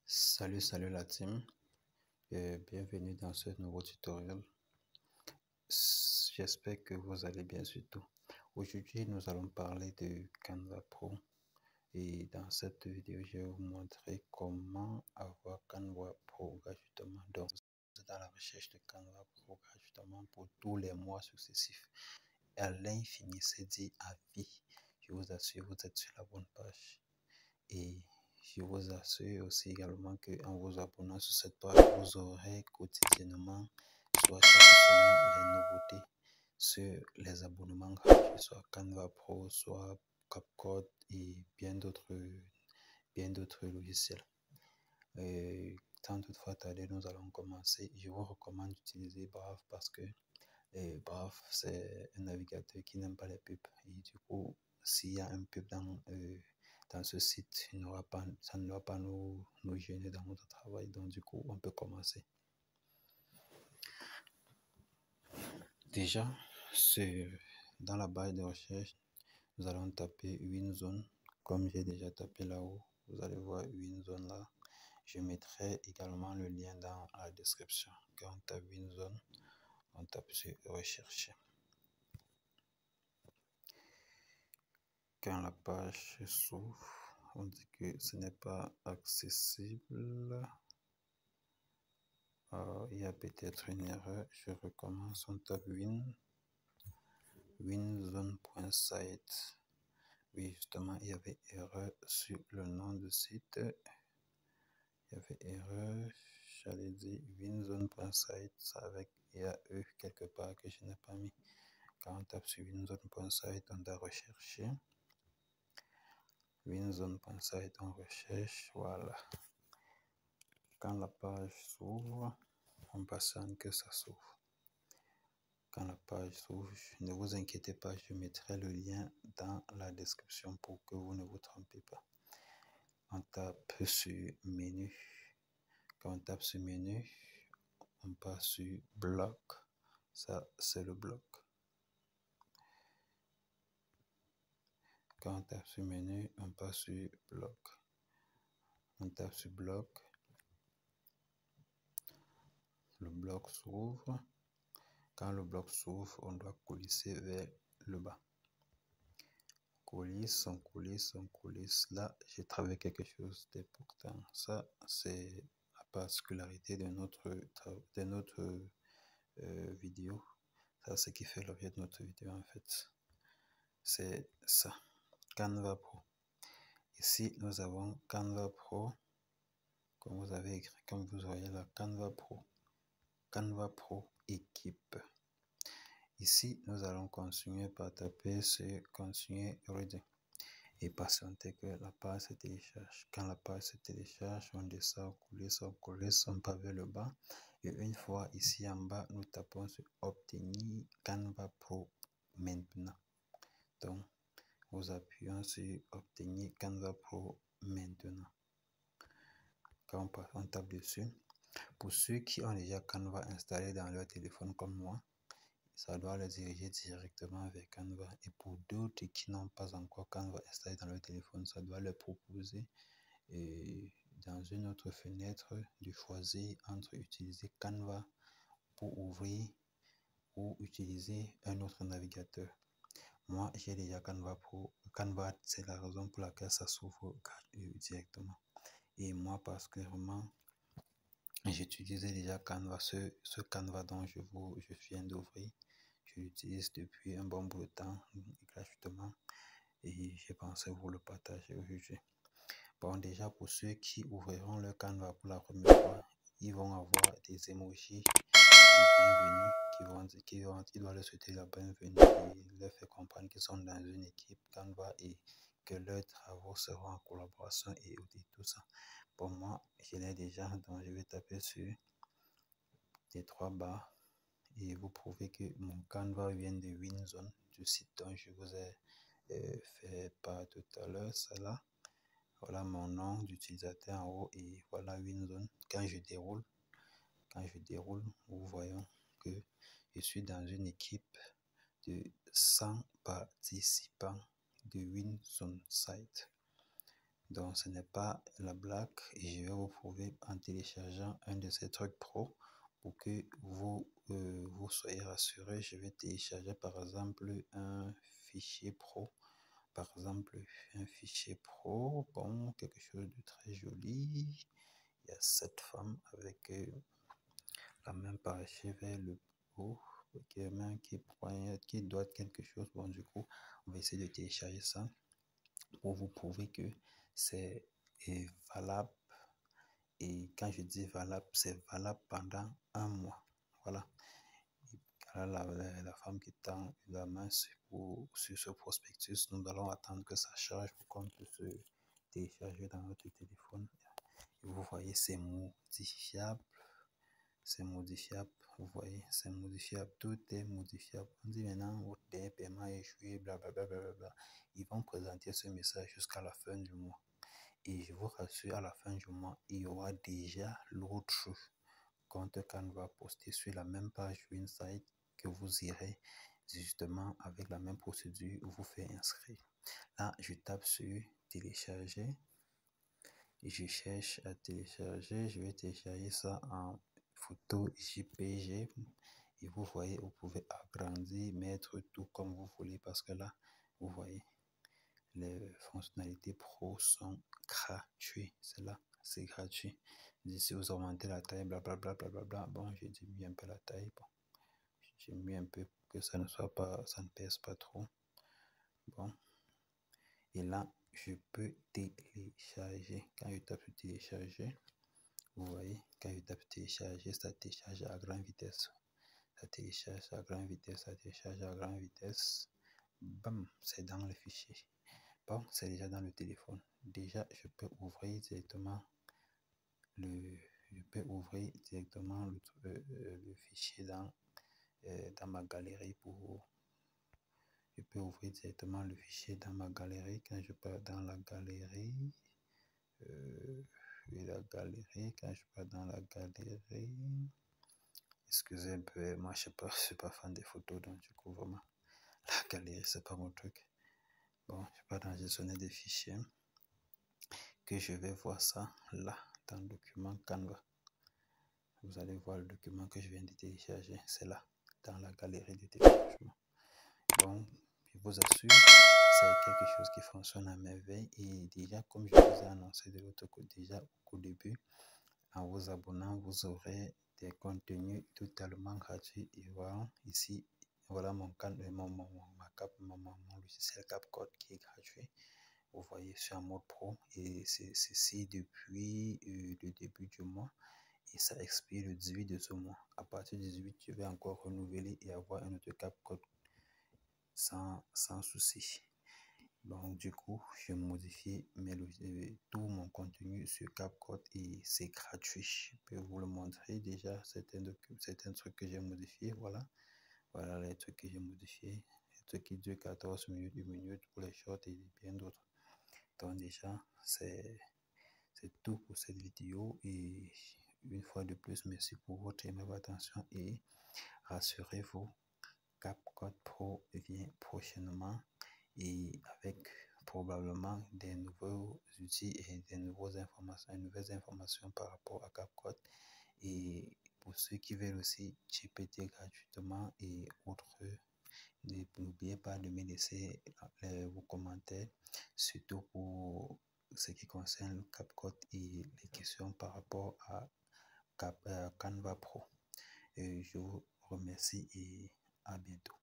Salut la team, et bienvenue dans ce nouveau tutoriel. J'espère que vous allez bien surtout. Aujourd'hui, nous allons parler de Canva Pro et dans cette vidéo, je vais vous montrer comment avoir Canva Pro gratuitement. Donc, vous êtes dans la recherche de Canva Pro gratuitement pour tous les mois successifs. Et à l'infini, c'est dit à vie. Je vous assure, vous êtes sur la bonne page. Et je vous assure aussi également qu'en vous abonnant sur cette page, vous aurez quotidiennement, soit chaque semaine, les nouveautés sur les abonnements gratuits, soit Canva Pro, soit CapCut et bien d'autres logiciels. Sans toutefois tarder, nous allons commencer. Je vous recommande d'utiliser Brave parce que Brave, c'est un navigateur qui n'aime pas les pubs. Et du coup, s'il y a un pub dans ce site, ça ne va pas nous gêner dans notre travail. Donc, du coup, on peut commencer. Déjà, dans la barre de recherche, nous allons taper WinZone. Comme j'ai déjà tapé là-haut, vous allez voir WinZone là. Je mettrai également le lien dans la description. Quand on tape WinZone, on tape sur Rechercher. Quand la page s'ouvre, on dit que ce n'est pas accessible. Il y a peut-être une erreur. Je recommence. On tape winzone.site. Oui, justement, il y avait erreur sur le nom du site. Il y avait erreur. J'allais dire winzone.site avec il y a eu quelque part que je n'ai pas mis. Quand on tape sur winzone.site, on doit rechercher. winzone.site, on recherche, voilà. Quand la page s'ouvre, on patiente que ça s'ouvre. Quand la page s'ouvre, ne vous inquiétez pas, je mettrai le lien dans la description pour que vous ne vous trompez pas. On tape sur menu. Quand on tape sur menu, on passe sur bloc. Ça, c'est le bloc. Quand on tape sur menu, on passe sur bloc. On tape sur bloc. Le bloc s'ouvre. Quand le bloc s'ouvre, on doit coulisser vers le bas. Coulisse, on coulisse, on coulisse. Là, j'ai travaillé quelque chose d'important. Ça, c'est la particularité de notre vidéo. Ça, c'est ce qui fait l'objet de notre vidéo, en fait. C'est ça. Canva Pro. Ici, nous avons Canva Pro. Comme vous avez écrit, comme vous voyez là, Canva Pro. Canva Pro équipe. Ici, nous allons continuer par taper sur continuer reading et patienter que la page se télécharge. Quand la page se télécharge, on descend, on coulisse, on part vers le bas. Et une fois ici en bas, nous tapons sur obtenir Canva Pro maintenant. Donc, nous appuyons sur obtenir Canva Pro maintenant. Quand on tape dessus, pour ceux qui ont déjà Canva installé dans leur téléphone comme moi, ça doit les diriger directement vers Canva. Et pour d'autres qui n'ont pas encore Canva installé dans leur téléphone, ça doit leur proposer dans une autre fenêtre de choisir entre utiliser Canva pour ouvrir ou utiliser un autre navigateur. Moi, j'ai déjà Canva Pro. Canva, c'est la raison pour laquelle ça s'ouvre directement. Et moi, particulièrement, j'utilisais déjà Canva, ce Canva dont je viens d'ouvrir. Je l'utilise depuis un bon bout de temps gratuitement et j'ai pensé vous le partager aujourd'hui. Bon, déjà pour ceux qui ouvriront leur Canva pour la première fois, ils vont avoir des emojis de bienvenue qui doivent leur souhaiter la bienvenue et leur faire comprendre qu'ils sont dans une équipe Canva et que leurs travaux seront en collaboration et tout ça. Pour moi, je l'ai déjà, donc je vais taper sur les 3 barres. Et vous prouvez que mon Canva vient de WinZone, du site dont je vous ai fait part tout à l'heure. Ça là, voilà mon nom d'utilisateur en haut et voilà WinZone. Quand je déroule, vous voyez que je suis dans une équipe de 100 participants de WinZone Site. Donc ce n'est pas la blague et je vais vous prouver en téléchargeant un de ces trucs pro pour que vous soyez rassurés. Je vais télécharger par exemple un fichier pro. Par exemple, un fichier pro, bon, quelque chose de très joli. Il y a cette femme avec la main penchée vers le haut, qui doit quelque chose. Bon, du coup, on va essayer de télécharger ça pour vous prouver que c'est valable. Et quand je dis valable, c'est valable pendant un mois. Voilà. La femme qui tend la main sur ce prospectus, nous allons attendre que ça charge pour qu'on puisse se télécharger dans notre téléphone. Et vous voyez, c'est modifiable. C'est modifiable. Vous voyez, c'est modifiable. Tout est modifiable. On dit maintenant, votre dernier paiement est échoué, blablabla. Ils vont présenter ce message jusqu'à la fin du mois. Et je vous rassure, à la fin du mois, il y aura déjà l'autre compte Canva posté sur la même page Winsight que vous irez justement avec la même procédure vous faire inscrire. Là, je tape sur télécharger et je cherche à télécharger. Je vais télécharger ça en photo JPG et vous voyez, vous pouvez agrandir, mettre tout comme vous voulez parce que là, vous voyez, les fonctionnalités pro sont gratuites. C'est là, c'est gratuit. Si vous augmentez la taille, blablabla, bon, j'ai diminué un peu la taille. Bon, j'ai mis un peu pour que ça ne soit pas, ça ne pèse pas trop. Bon, et là, je peux télécharger. Quand je tape sur télécharger, vous voyez, quand je tape télécharger, ça télécharge à grande vitesse. Ça télécharge à grande vitesse, ça télécharge à grande vitesse. Bam, c'est dans le fichier. Bon, c'est déjà dans le téléphone. Déjà, je peux ouvrir directement le fichier dans ma galerie je peux ouvrir directement le fichier dans ma galerie. Quand je pars dans la galerie, excusez un peu, moi je suis pas fan des photos, donc du coup vraiment la galerie c'est pas mon truc. Bon, je pars dans gestionnaire des fichiers, que je vais voir ça là dans le document Canva. Vous allez voir le document que je viens de télécharger, c'est là dans la galerie de téléchargement. Donc je vous assure, c'est quelque chose qui fonctionne à merveille et déjà comme je vous ai annoncé de l'autre côté déjà au début, en vous abonnant vous aurez des contenus totalement gratuits et voilà ici, voilà mon logiciel CapCut qui est gratuit. Vous voyez, sur un mode pro et c'est ceci depuis le début du mois et ça expire le 18 de ce mois. À partir du 18, je vais encore renouveler et avoir un autre CapCut sans souci. Donc du coup, je modifie tout mon contenu sur CapCut et c'est gratuit. Je peux vous le montrer déjà, certains trucs que j'ai modifiés. Voilà les trucs que j'ai modifiés. Les trucs qui durent 14 minutes, 1 minute pour les shorts et bien d'autres. Donc déjà, c'est tout pour cette vidéo et une fois de plus, merci pour votre aimable attention et rassurez-vous, CapCut Pro vient prochainement et avec probablement des nouveaux outils et des nouvelles informations par rapport à CapCut. Et pour ceux qui veulent aussi GPT gratuitement et autres, n'oubliez pas de me laisser vos commentaires, surtout pour ce qui concerne le CapCut et les questions par rapport à Canva Pro. Et je vous remercie et à bientôt.